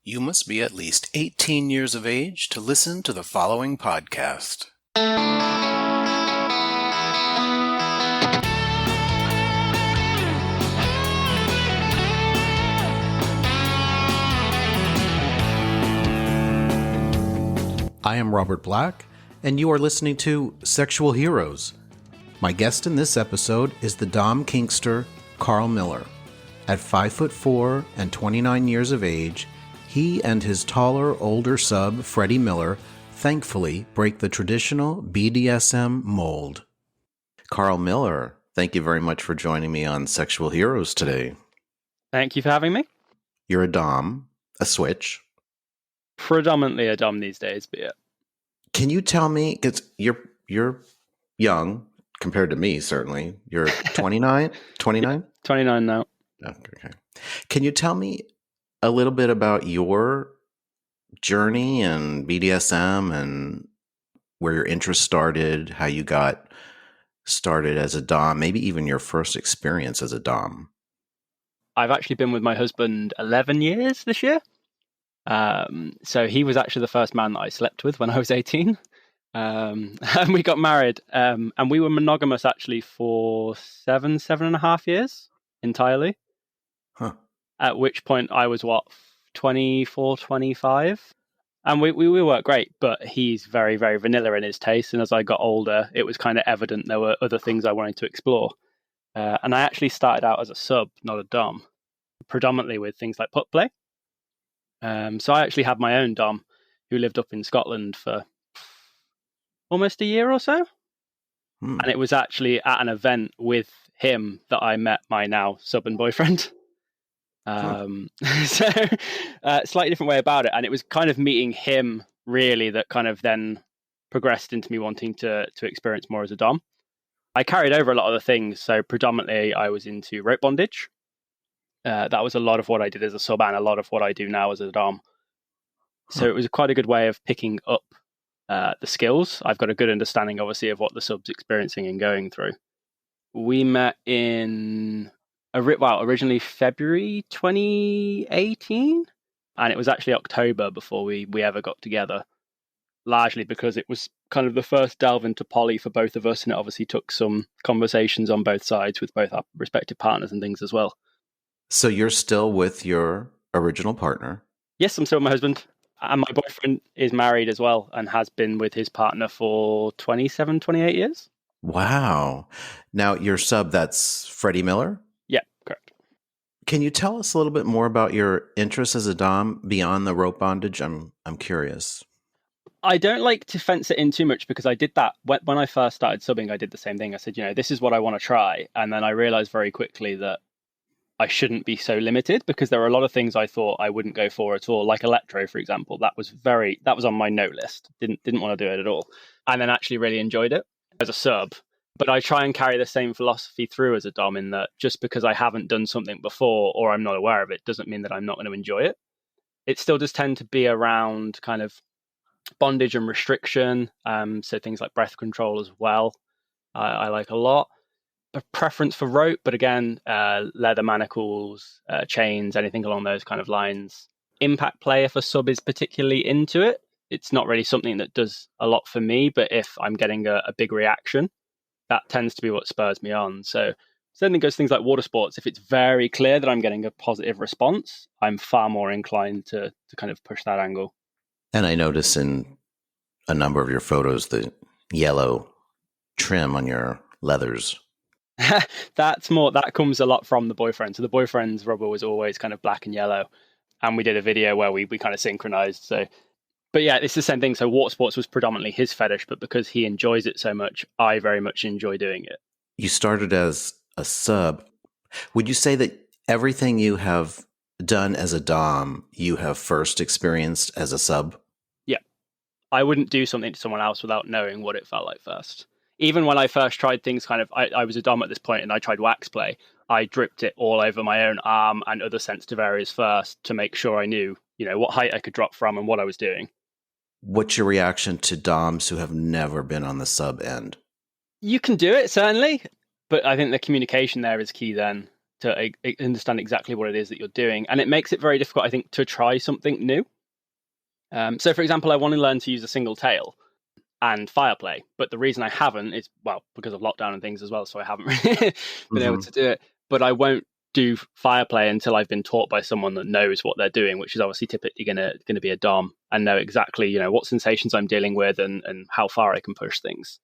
You must be at least 18 years of age to listen to the following podcast. I am Robert Black, and you are listening to Sexual Heroes. My guest in this episode is the Dom kinkster, Karl Miller. At 5'4" and 29 years of age, he and his taller, older sub, Freddy Miller, thankfully break the traditional BDSM mold. Karl Miller, thank you very much for joining me on Sexual Heroes today. Thank you for having me. You're a Dom, a switch. Predominantly a Dom these days, but yeah. Can you tell me, because you're young compared to me, certainly. You're 29? 29? 29 now. Okay. Can you tell me a little bit about your journey and BDSM and where your interest started, how you got started as a Dom, maybe even your first experience as a Dom? I've actually been with my husband 11 years this year. So he was actually the first man that I slept with when I was 18. And we got married. And we were monogamous actually for 7.5 years entirely. Huh. At which point I was, 24, 25? And we worked great, but he's very, very vanilla in his taste. And as I got older, it was kind of evident there were other things I wanted to explore. And I actually started out as a sub, not a Dom, predominantly with things like putt play. So I actually had my own Dom who lived up in Scotland for almost a year or so. And it was actually at an event with him that I met my now sub and boyfriend. So slightly different way about it. And it was kind of meeting him really that kind of then progressed into me wanting to experience more as a Dom. I carried over a lot of the things. So predominantly I was into rope bondage. That was a lot of what I did as a sub and a lot of what I do now as a Dom. So it was quite a good way of picking up the skills. I've got a good understanding, obviously, of what the sub's experiencing and going through. We met in originally February 2018, and it was actually October before we ever got together, largely because it was kind of the first delve into poly for both of us, and it obviously took some conversations on both sides with both our respective partners and things as well. So you're still with your original partner? Yes, I'm still with my husband. And my boyfriend is married as well and has been with his partner for 27, 28 years. Wow. Now, your sub, that's Freddy Miller? Yeah, correct. Can you tell us a little bit more about your interest as a Dom beyond the rope bondage? I'm curious. I don't like to fence it in too much because I did that when I first started subbing. I did the same thing. I said, this is what I want to try. And then I realized very quickly that I shouldn't be so limited because there are a lot of things I thought I wouldn't go for at all, like electro, for example. That was on my no list. Didn't want to do it at all. And then actually really enjoyed it as a sub. But I try and carry the same philosophy through as a Dom in that just because I haven't done something before or I'm not aware of it doesn't mean that I'm not going to enjoy it. It still does tend to be around kind of bondage and restriction. So things like breath control as well. I like a lot. A preference for rope, but again, leather manacles, chains, anything along those kind of lines. Impact play, if a sub is particularly into it, it's not really something that does a lot for me, but if I'm getting a big reaction, that tends to be what spurs me on. So same thing goes things like water sports. If it's very clear that I'm getting a positive response, I'm far more inclined to kind of push that angle. And I notice in a number of your photos, the yellow trim on your leathers. That comes a lot from the boyfriend. So the boyfriend's rubber was always kind of black and yellow, and we did a video where we kind of synchronized. So, but yeah, it's the same thing. So water sports was predominantly his fetish, but because he enjoys it so much, I very much enjoy doing it. You started as a sub. Would you say that everything you have done as a Dom, you have first experienced as a sub? Yeah, I wouldn't do something to someone else without knowing what it felt like first. Even when I first tried things I was a Dom at this point and I tried wax play, I dripped it all over my own arm and other sensitive areas first to make sure I knew, what height I could drop from and what I was doing. What's your reaction to Doms who have never been on the sub end? You can do it, certainly. But I think the communication there is key then to understand exactly what it is that you're doing. And it makes it very difficult, I think, to try something new. So, for example, I want to learn to use a single tail and fire play, but the reason I haven't is, well, because of lockdown and things as well, so I haven't really been able to do it. But I won't do fire play until I've been taught by someone that knows what they're doing, which is obviously typically going to be a dom, and know exactly, you know, what sensations I'm dealing with and how far I can push things.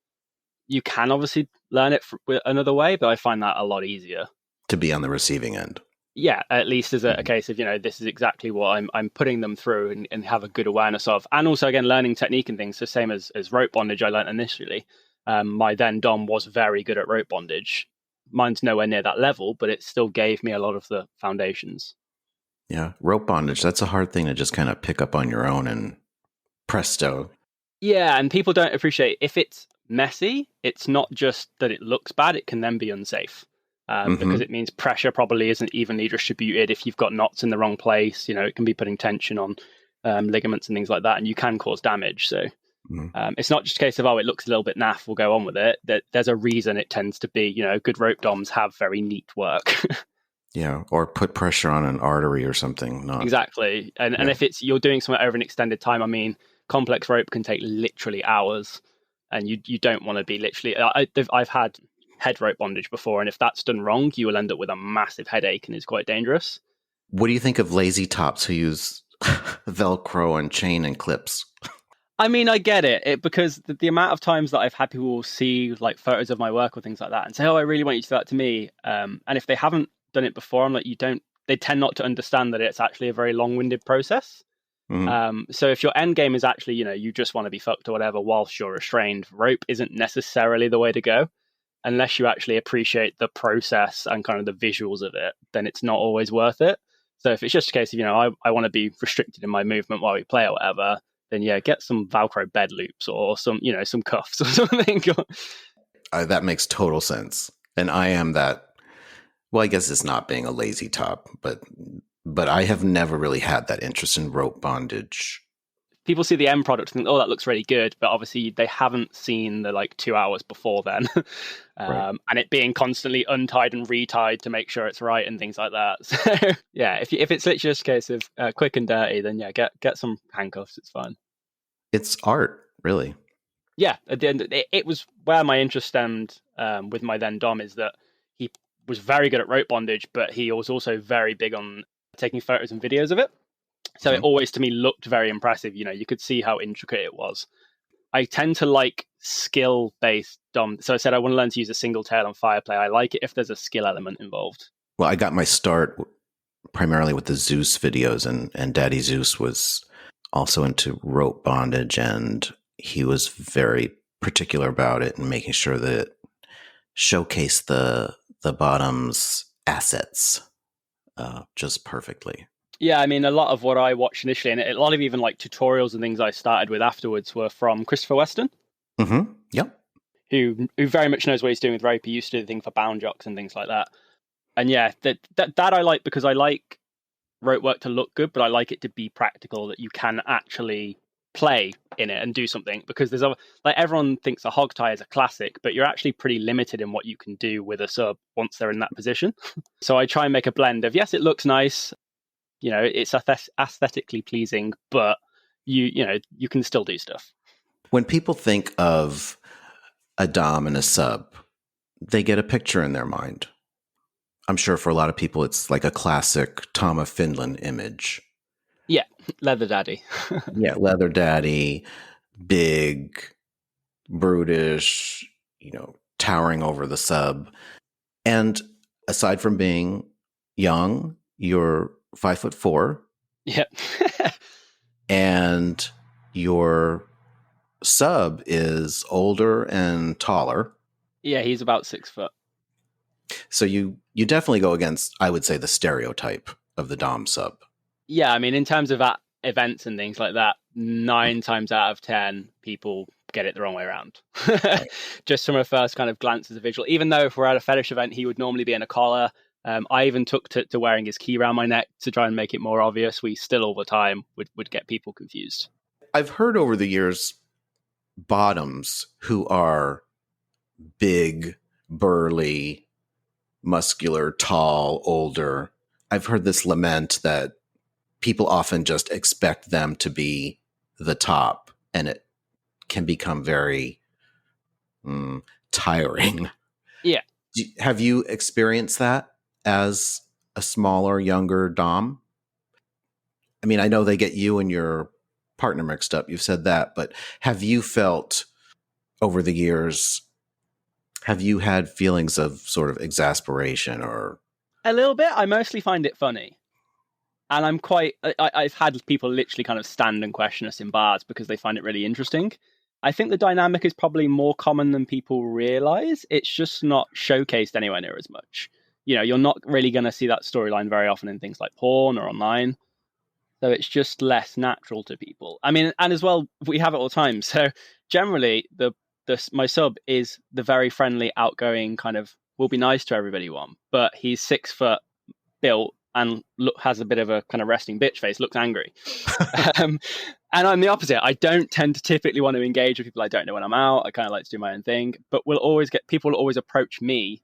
You can obviously learn it another way, but I find that a lot easier. To be on the receiving end. Yeah, at least as a case of, you know, this is exactly what I'm putting them through and have a good awareness of. And also, again, learning technique and things. So same as rope bondage I learned initially. My then dom was very good at rope bondage. Mine's nowhere near that level, but it still gave me a lot of the foundations. Yeah, rope bondage, that's a hard thing to just kind of pick up on your own and presto. Yeah, and people don't appreciate, if it's messy, it's not just that it looks bad, it can then be unsafe. Because it means pressure probably isn't evenly distributed. If you've got knots in the wrong place, you know, it can be putting tension on ligaments and things like that, and you can cause damage. So it's not just a case of, oh, it looks a little bit naff, we'll go on with it. There's a reason it tends to be, you know, good rope doms have very neat work. Yeah, or put pressure on an artery or something. Not exactly. And if you're doing something over an extended time, I mean, complex rope can take literally hours, and you don't want to be literally. I've had head rope bondage before, and if that's done wrong, you will end up with a massive headache and it's quite dangerous. What do you think of lazy tops who use Velcro and chain and clips? I mean, I get it because the amount of times that I've had people see like photos of my work or things like that and say, oh, I really want you to do that to me. And if they haven't done it before, I'm like, they tend not to understand that it's actually a very long-winded process. So if your end game is actually, you know, you just want to be fucked or whatever whilst you're restrained, rope isn't necessarily the way to go. Unless you actually appreciate the process and kind of the visuals of it, then it's not always worth it. So if it's just a case of, you know, I want to be restricted in my movement while we play or whatever, then yeah, get some Velcro bed loops or some, you know, some cuffs or something. That makes total sense. And I am that, well, I guess it's not being a lazy top, but I have never really had that interest in rope bondage. People see the end product and think, oh, that looks really good, but obviously they haven't seen the like 2 hours before then. Right. And it being constantly untied and retied to make sure it's right and things like that. So yeah, if it's literally just a case of quick and dirty, then yeah, get some handcuffs, it's fine. It's art, really. Yeah, at the end, it was where my interest stemmed with my then dom, is that he was very good at rope bondage, but he was also very big on taking photos and videos of it. So it always, to me, looked very impressive. You know, you could see how intricate it was. I tend to like skill-based dom. So I said I want to learn to use a single tail on fire play. I like it if there's a skill element involved. Well, I got my start primarily with the Zeus videos, and Daddy Zeus was also into rope bondage, and he was very particular about it and making sure that it showcased the bottom's assets just perfectly. Yeah, I mean, a lot of what I watched initially, and a lot of even like tutorials and things I started with afterwards, were from Christopher Weston. Yep. Who very much knows what he's doing with rope. He used to do the thing for bound jocks and things like that. And yeah, that I like, because I like rope work to look good, but I like it to be practical, that you can actually play in it and do something. Because there's like, everyone thinks a hog tie is a classic, but you're actually pretty limited in what you can do with a sub once they're in that position. So I try and make a blend of, yes, it looks nice. You know, it's aesthetically pleasing, but you know, you can still do stuff. When people think of a dom and a sub, they get a picture in their mind. I'm sure for a lot of people, it's like a classic Tom of Finland image. Yeah, leather daddy. Yeah, leather daddy, big, brutish, you know, towering over the sub. And aside from being young, you're 5'4". Yeah. And your sub is older and taller. Yeah, he's about 6 foot. So you definitely go against, I would say, the stereotype of the dom sub. Yeah, I mean, in terms of events and things like that, 9 times out of 10 people get it the wrong way around. Right. Just from a first kind of glance as a visual. Even though if we're at a fetish event, he would normally be in a collar. I even took to wearing his key around my neck to try and make it more obvious. We still all the time would get people confused. I've heard over the years bottoms who are big, burly, muscular, tall, older. I've heard this lament that people often just expect them to be the top, and it can become very tiring. Yeah. Have you experienced that as a smaller, younger Dom? I mean, I know they get you and your partner mixed up. You've said that, but have you felt over the years, have you had feelings of sort of exasperation or? A little bit. I mostly find it funny. And I've had people literally kind of stand and question us in bars because they find it really interesting. I think the dynamic is probably more common than people realize. It's just not showcased anywhere near as much. You're not really going to see that storyline very often in things like porn or online. So it's just less natural to people. I mean, and as well, we have it all the time. So generally, my sub is the very friendly, outgoing kind of will be nice to everybody one, but he's 6 foot built and has a bit of a kind of resting bitch face, looks angry. And I'm the opposite. I don't tend to typically want to engage with people I don't know when I'm out. I kind of like to do my own thing, but people will always approach me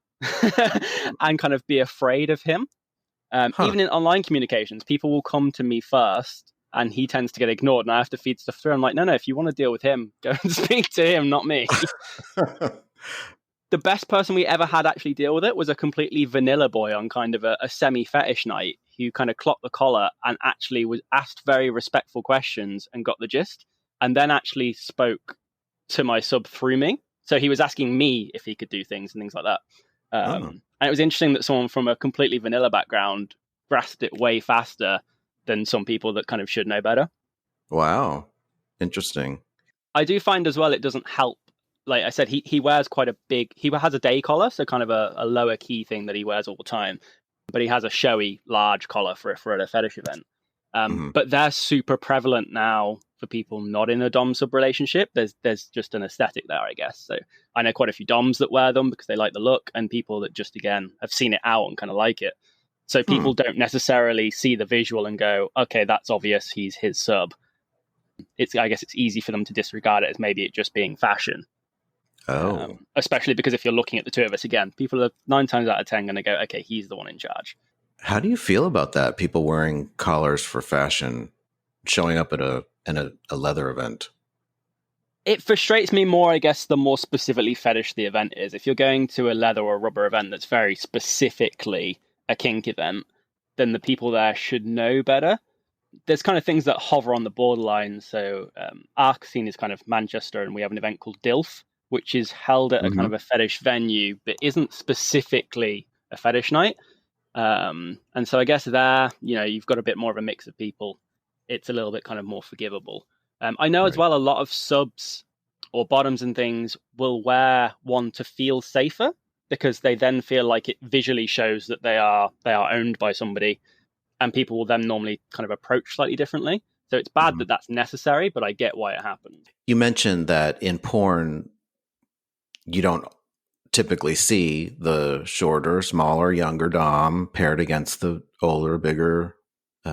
and kind of be afraid of him. Even in online communications, people will come to me first and he tends to get ignored and I have to feed stuff through. I'm like, no, if you want to deal with him, go and speak to him, not me. The best person we ever had actually deal with it was a completely vanilla boy on kind of a semi-fetish night who kind of clocked the collar and actually was asked very respectful questions and got the gist, and then actually spoke to my sub through me. So he was asking me if he could do things and things like that. And it was interesting that someone from a completely vanilla background grasped it way faster than some people that kind of should know better. Wow. Interesting. I do find as well it doesn't help. Like I said, he wears quite a big, he has a day collar, so kind of a lower key thing that he wears all the time. But he has a showy, large collar for a fetish event. But they're super prevalent now for people not in a dom-sub relationship. There's just an aesthetic there, I guess. So I know quite a few doms that wear them because they like the look, and people that just, again, have seen it out and kind of like it. So people don't necessarily see the visual and go, okay, that's obvious, he's his sub. I guess it's easy for them to disregard it as maybe it just being fashion. Especially because if you're looking at the two of us again, people are 9 times out of 10 going to go, okay, he's the one in charge. How do you feel about that? People wearing collars for fashion, showing up at a leather event? It frustrates me more, I guess, the more specifically fetish the event is. If you're going to a leather or rubber event that's very specifically a kink event, then the people there should know better. There's kind of things that hover on the borderline. So our scene is kind of Manchester, and we have an event called DILF, which is held at a kind of a fetish venue, but isn't specifically a fetish night. And so I guess there, you've got a bit more of a mix of people. It's a little bit kind of more forgivable. I know as well, a lot of subs or bottoms and things will wear one to feel safer because they then feel like it visually shows that they are owned by somebody, and people will then normally kind of approach slightly differently. So it's bad that that's necessary, but I get why it happened. You mentioned that in porn, you don't typically see the shorter, smaller, younger dom paired against the older, bigger,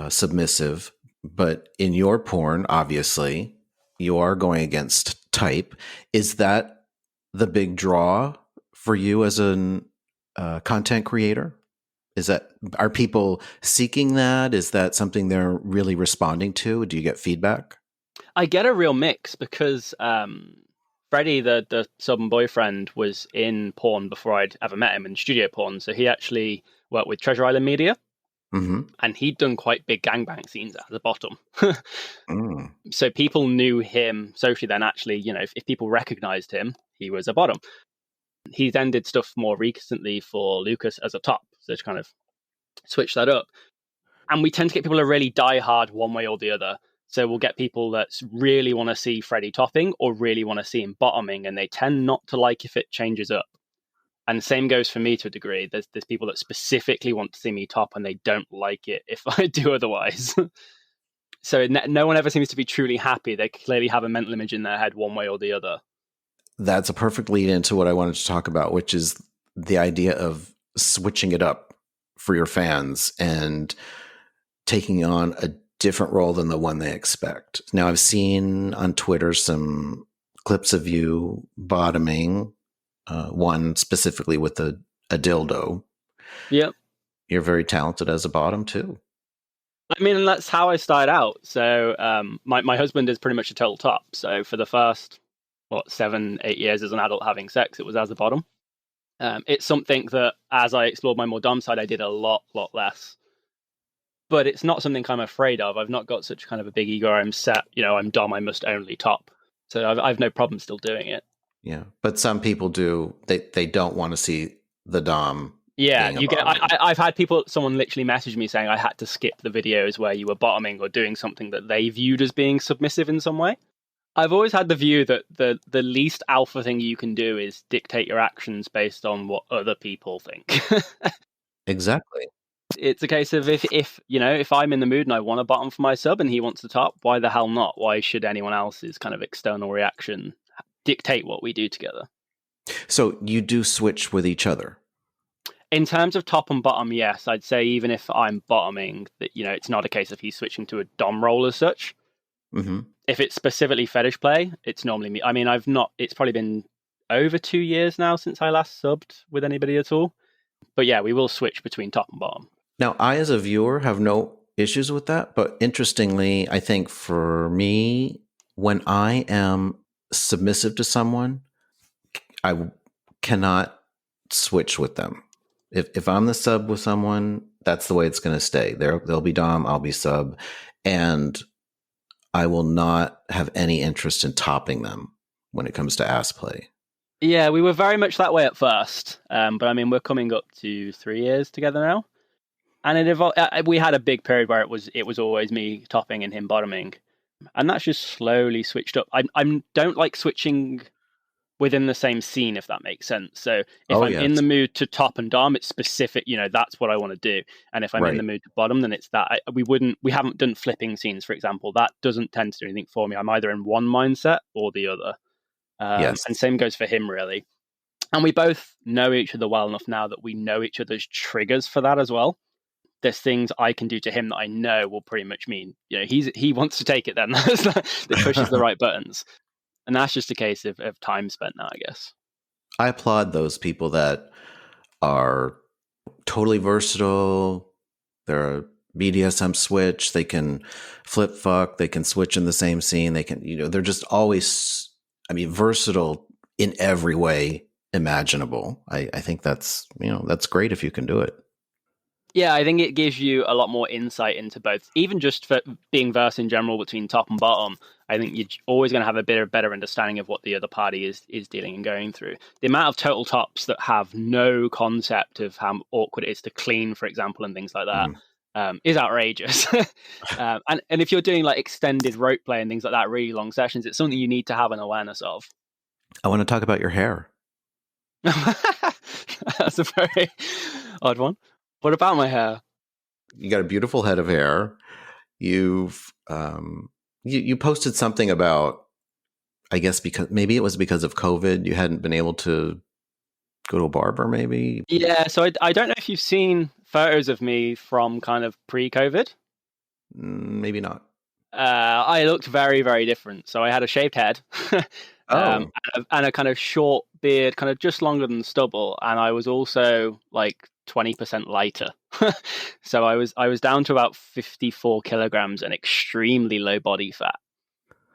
submissive. But in your porn, obviously, you are going against type. Is that the big draw for you as a content creator? Are people seeking that? Is that something they're really responding to? Do you get feedback? I get a real mix because Freddy, the sub and boyfriend, was in porn before I'd ever met him, in studio porn. So he actually worked with Treasure Island Media. And he'd done quite big gangbang scenes at the bottom. So people knew him socially then, actually, if people recognized him, he was a bottom. He then did stuff more recently for Lucas as a top. So to kind of switch that up. And we tend to get people who really die hard one way or the other. So we'll get people that really want to see Freddy topping or really want to see him bottoming, and they tend not to like if it changes up. And the same goes for me to a degree. There's people that specifically want to see me top, and they don't like it if I do otherwise. So no one ever seems to be truly happy. They clearly have a mental image in their head one way or the other. That's a perfect lead into what I wanted to talk about, which is the idea of switching it up for your fans and taking on a different role than the one they expect. Now, I've seen on Twitter some clips of you bottoming, one specifically with a dildo. Yep. You're very talented as a bottom too. I mean, and that's how I started out. So my husband is pretty much a total top. So for the first, 7, 8 years as an adult having sex, it was as a bottom. It's something that as I explored my more dom side, I did a lot less. But it's not something I'm afraid of. I've not got such kind of a big ego. I'm set, I'm dom, I must only top. So I've no problem still doing it. Yeah. But some people do, they don't want to see the dom. Yeah, you get. I've had someone literally message me saying I had to skip the videos where you were bottoming or doing something that they viewed as being submissive in some way. I've always had the view that the least alpha thing you can do is dictate your actions based on what other people think. Exactly. It's a case of if I'm in the mood and I want a bottom for my sub and he wants the top, why the hell not? Why should anyone else's kind of external reaction dictate what we do together? So you do switch with each other? In terms of top and bottom, yes. I'd say even if I'm bottoming, that it's not a case of he's switching to a dom role as such. Mm-hmm. If it's specifically fetish play, it's normally me. I mean, it's probably been over 2 years now since I last subbed with anybody at all. But yeah, we will switch between top and bottom. Now, I as a viewer have no issues with that. But interestingly, I think for me, when I am submissive to someone, I cannot switch with them. If I'm the sub with someone, that's the way it's going to stay. They'll be dom, I'll be sub, and I will not have any interest in topping them when it comes to ass play. Yeah, we were very much that way at first, but I mean, we're coming up to 3 years together now, and it evolved. We had a big period where it was always me topping and him bottoming, and that's just slowly switched up. I don't like switching within the same scene, if that makes sense. So if I'm in the mood to top and dom, it's specific, that's what I want to do. And if I'm in the mood to bottom, then it's that. We haven't done flipping scenes, for example. That doesn't tend to do anything for me. I'm either in one mindset or the other. And same goes for him, really. And we both know each other well enough now that we know each other's triggers for that as well. There's things I can do to him that I know will pretty much mean, he wants to take it then. That pushes the right buttons. And that's just a case of time spent now, I guess. I applaud those people that are totally versatile. They're a BDSM switch. They can flip fuck. They can switch in the same scene. They can, they're just always, versatile in every way imaginable. I think that's great if you can do it. Yeah, I think it gives you a lot more insight into both, even just for being versed in general between top and bottom. I think you're always going to have a better understanding of what the other party is dealing and going through. The amount of total tops that have no concept of how awkward it is to clean, for example, and things like that, is outrageous. And if you're doing like extended rope play and things like that, really long sessions, it's something you need to have an awareness of. I want to talk about your hair. That's a very odd one. What about my hair? You got a beautiful head of hair. You've you posted something about, I guess maybe it was because of COVID, you hadn't been able to go to a barber, maybe? Yeah, so I don't know if you've seen photos of me from kind of pre-COVID. Maybe not. I looked very, very different. So I had a shaved head and a kind of short beard, kind of just longer than stubble. And I was also like 20% lighter. So I was down to about 54 kilograms and extremely low body fat.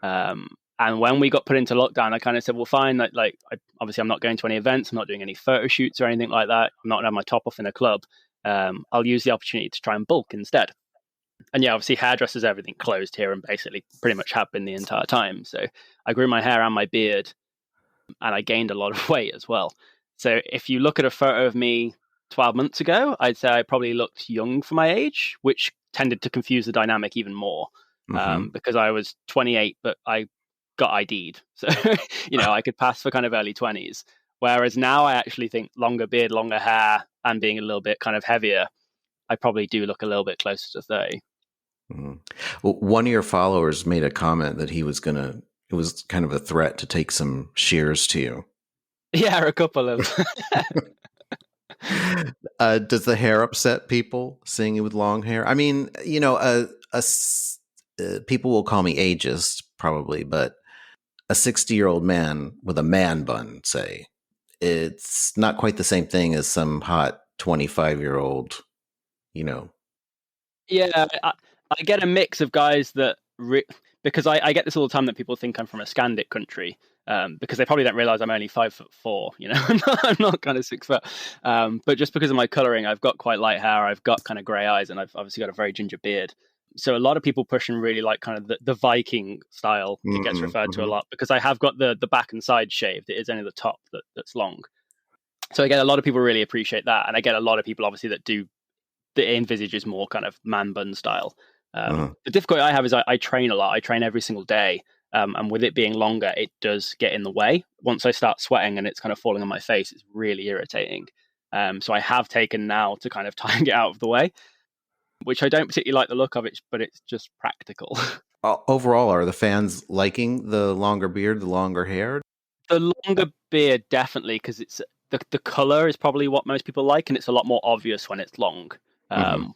And when we got put into lockdown, I kind of said, well, fine. Obviously I'm not going to any events. I'm not doing any photo shoots or anything like that. I'm not going to have my top off in a club. I'll use the opportunity to try and bulk instead. And yeah, obviously hairdressers, everything closed here and basically pretty much have been the entire time. So I grew my hair and my beard and I gained a lot of weight as well. So if you look at a photo of me 12 months ago, I'd say I probably looked young for my age, which tended to confuse the dynamic even more because I was 28, but I got ID'd. So, I could pass for kind of early 20s. Whereas now I actually think longer beard, longer hair, and being a little bit kind of heavier, I probably do look a little bit closer to 30. Mm-hmm. Well, one of your followers made a comment that it was kind of a threat to take some shears to you. Yeah, a couple of. Does the hair upset people seeing you with long hair? I mean, people will call me ageist probably, but a 60-year-old man with a man bun, say, it's not quite the same thing as some hot 25-year-old, you know. Yeah, I get a mix of guys that because I get this all the time that people think I'm from a Scandic country, because they probably don't realize I'm only 5'4". You know, I'm not kind of 6 foot, but just because of my coloring, I've got quite light hair, I've got kind of grey eyes, and I've obviously got a very ginger beard. So a lot of people push and really like kind of the Viking style. It gets referred to a lot because I have got the back and side shaved. It is only the top that's long. So I get a lot of people really appreciate that, and I get a lot of people obviously that envisages more kind of man bun style. The difficulty I have is I train a lot. I train every single day. And with it being longer, it does get in the way. Once I start sweating and it's kind of falling on my face, it's really irritating. So I have taken now to kind of tying it out of the way, which I don't particularly like the look of it, but it's just practical. Overall, are the fans liking the longer beard, the longer hair? The longer beard, definitely, because it's the color is probably what most people like, and it's a lot more obvious when it's long.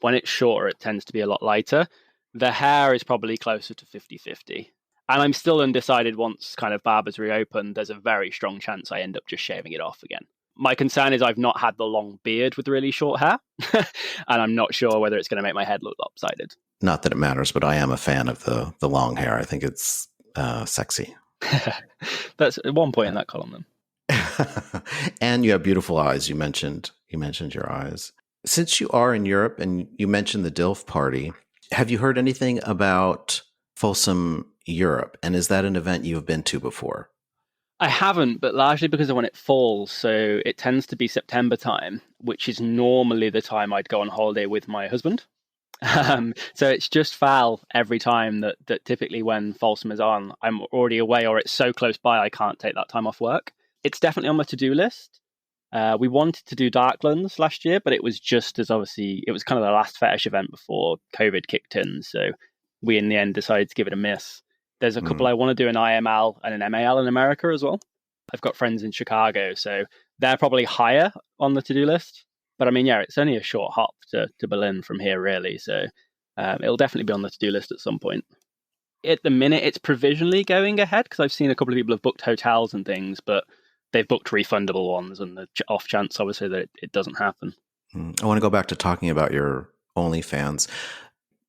When it's shorter, it tends to be a lot lighter. The hair is probably closer to 50-50. And I'm still undecided once kind of barbers reopen. There's a very strong chance I end up just shaving it off again. My concern is I've not had the long beard with really short hair, and I'm not sure whether it's going to make my head look lopsided. Not that it matters, but I am a fan of the long hair. I think it's sexy. That's at one point in that column then. And you have beautiful eyes. You mentioned your eyes. Since you are in Europe and you mentioned the DILF party, have you heard anything about Folsom Europe? And is that an event you have been to before? I haven't, but largely because of when it falls. So it tends to be September time, which is normally the time I'd go on holiday with my husband. So it's just foul every time that typically when Folsom is on, I'm already away or it's so close by I can't take that time off work. It's definitely on my to-do list. We wanted to do Darklands last year, but it was just as obviously, it was kind of the last fetish event before COVID kicked in. So we in the end decided to give it a miss. There's a couple I want to do an IML and an MAL in America as well. I've got friends in Chicago, so they're probably higher on the to-do list. But I mean, yeah, it's only a short hop to Berlin from here, really. So it'll definitely be on the to-do list at some point. At the minute, it's provisionally going ahead because I've seen a couple of people have booked hotels and things, but they've booked refundable ones and the off chance, obviously, that it doesn't happen. I want to go back to talking about your OnlyFans.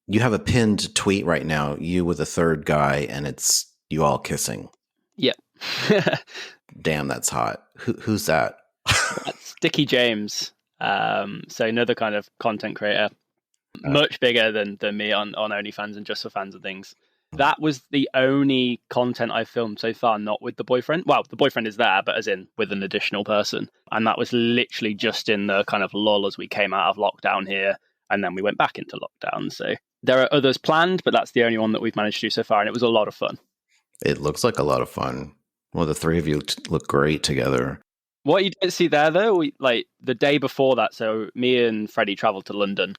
You have a pinned tweet right now, you with a third guy, and it's you all kissing. Yep. Damn, that's hot. Who's that? That's Dickie James. So another kind of content creator, much bigger than me on OnlyFans and just for fans and things. That was the only content I filmed so far, not with the boyfriend. Well, the boyfriend is there, but as in with an additional person. And that was literally just in the kind of lull as we came out of lockdown here. And then we went back into lockdown. So there are others planned, but that's the only one that we've managed to do so far. And it was a lot of fun. It looks like a lot of fun. Well, the three of you look great together. What you didn't see there, though, like the day before that, so me and Freddy traveled to London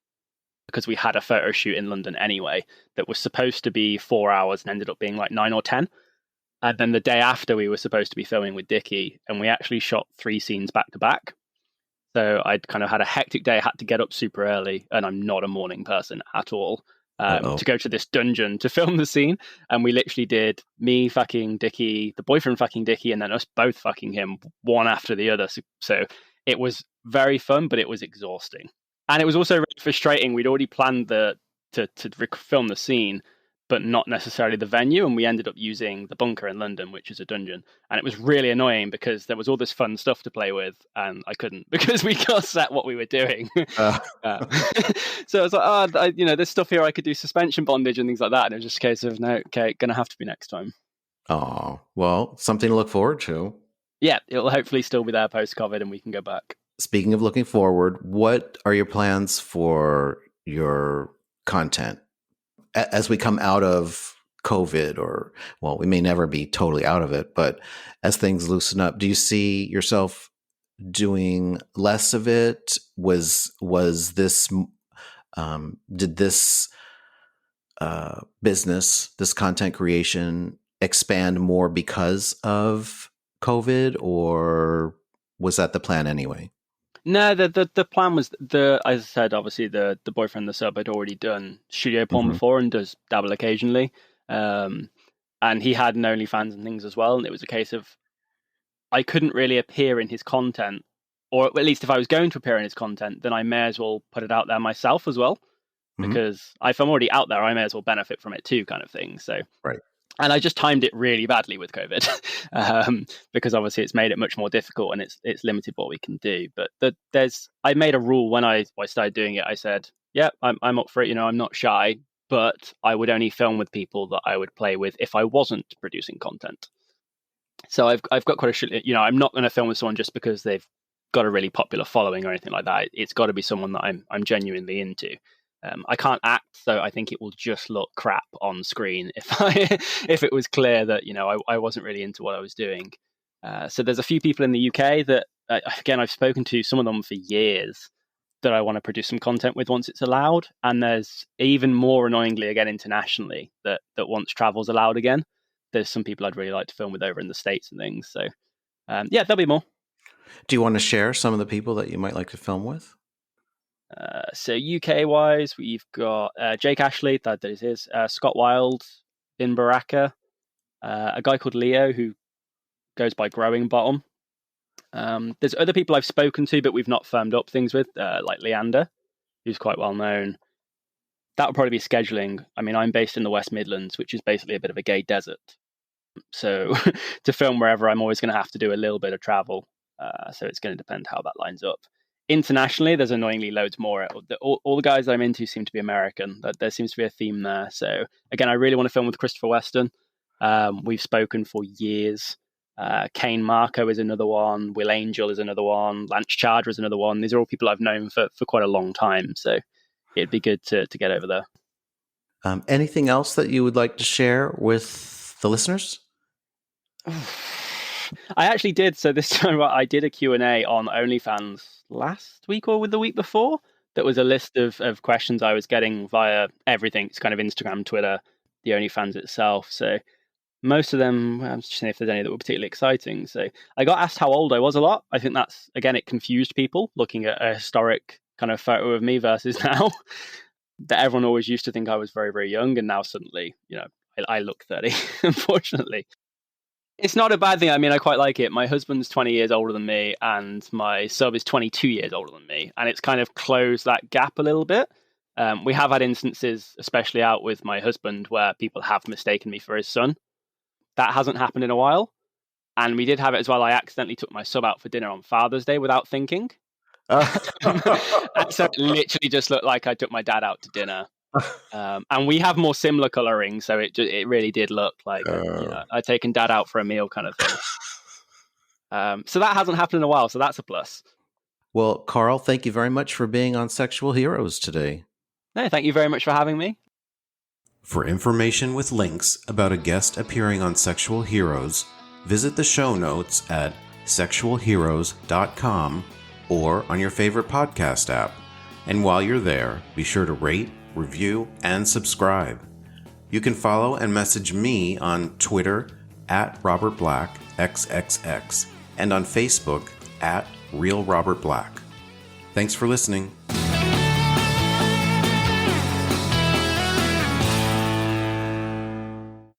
because we had a photo shoot in London anyway that was supposed to be 4 hours and ended up being like 9 or 10. And then the day after, we were supposed to be filming with Dickie, and we actually shot 3 scenes back to back. So I'd kind of had a hectic day, had to get up super early, and I'm not a morning person at all, to go to this dungeon to film the scene. And we literally did me fucking Dickie, the boyfriend fucking Dickie, and then us both fucking him, one after the other. So it was very fun, but it was exhausting. And it was also really frustrating. We'd already planned to film the scene, but not necessarily the venue. And we ended up using the bunker in London, which is a dungeon. And it was really annoying because there was all this fun stuff to play with, and I couldn't because we got set what we were doing. So I was like, there's stuff here I could do suspension bondage and things like that. And it was just a case of, no, okay, going to have to be next time. Oh, well, something to look forward to. Yeah, it'll hopefully still be there post-COVID and we can go back. Speaking of looking forward, what are your plans for your content as we come out of COVID? Or, well, we may never be totally out of it, but as things loosen up, do you see yourself doing less of it? Did this business, this content creation, expand more because of COVID, or was that the plan anyway? No, the plan was as I said, obviously the boyfriend, the sub, had already done studio porn before and does dabble occasionally. And he had an OnlyFans and things as well. And it was a case of I couldn't really appear in his content or at least if I was going to appear in his content, then I may as well put it out there myself as well, because if I'm already out there, I may as well benefit from it too, kind of thing. So, Right. And I just timed it really badly with COVID, because obviously it's made it much more difficult and it's limited what we can do. But I made a rule when I started doing it. I said, yeah, I'm up for it. I'm not shy, but I would only film with people that I would play with if I wasn't producing content. So I've got quite I'm not going to film with someone just because they've got a really popular following or anything like that. It's got to be someone that I'm genuinely into. I can't act, so I think it will just look crap on screen if it was clear that I wasn't really into what I was doing. So there's a few people in the UK that again I've spoken to, some of them for years, that I want to produce some content with once it's allowed, and there's even more annoyingly again internationally that once travel's allowed again, there's some people I'd really like to film with over in the States and things. So yeah, there'll be more. Do you want to share some of the people that you might like to film with? So UK wise, we've got Jake Ashley, that is his, Scott Wilde, Bin Baraka, a guy called Leo who goes by Growing Bottom. There's other people I've spoken to but we've not firmed up things with, like Leander, who's quite well known. That would probably be scheduling. I mean, I'm based in the West Midlands, which is basically a bit of a gay desert. So to film wherever, I'm always going to have to do a little bit of travel. So it's going to depend how that lines up. Internationally, there's annoyingly loads more. All the guys I'm into seem to be American. There seems to be a theme there. So again, I really want to film with Christopher Weston. We've spoken for years. Kane Marco is another one. Will Angel is another one. Lance Charger is another one. These are all people I've known for quite a long time. So it'd be good to get over there. Anything else that you would like to share with the listeners? I actually did. So this time I did a Q&A on OnlyFans last week or the week before. That was a list of questions I was getting via everything. It's kind of Instagram, Twitter, the OnlyFans itself. So most of them, I'm just seeing if there's any that were particularly exciting. So I got asked how old I was a lot. I think that's, again, it confused people looking at a historic kind of photo of me versus now. That everyone always used to think I was very, very young. And now suddenly, I look 30, unfortunately. It's not a bad thing. I mean, I quite like it. My husband's 20 years older than me, and my sub is 22 years older than me. And it's kind of closed that gap a little bit. We have had instances, especially out with my husband, where people have mistaken me for his son. That hasn't happened in a while. And we did have it as well. I accidentally took my sub out for dinner on Father's Day without thinking. And so it literally just looked like I took my dad out to dinner. And we have more similar coloring, so it really did look like I'd taken dad out for a meal kind of thing. So that hasn't happened in a while, so that's a plus. Well, Karl, thank you very much for being on Sexual Heroes today. No, thank you very much for having me. For information with links about a guest appearing on Sexual Heroes, visit the show notes at sexualheroes.com or on your favorite podcast app. And while you're there, be sure to rate, review, and subscribe. You can follow and message me on Twitter at RobertBlackXXX and on Facebook at RealRobertBlack. Thanks for listening.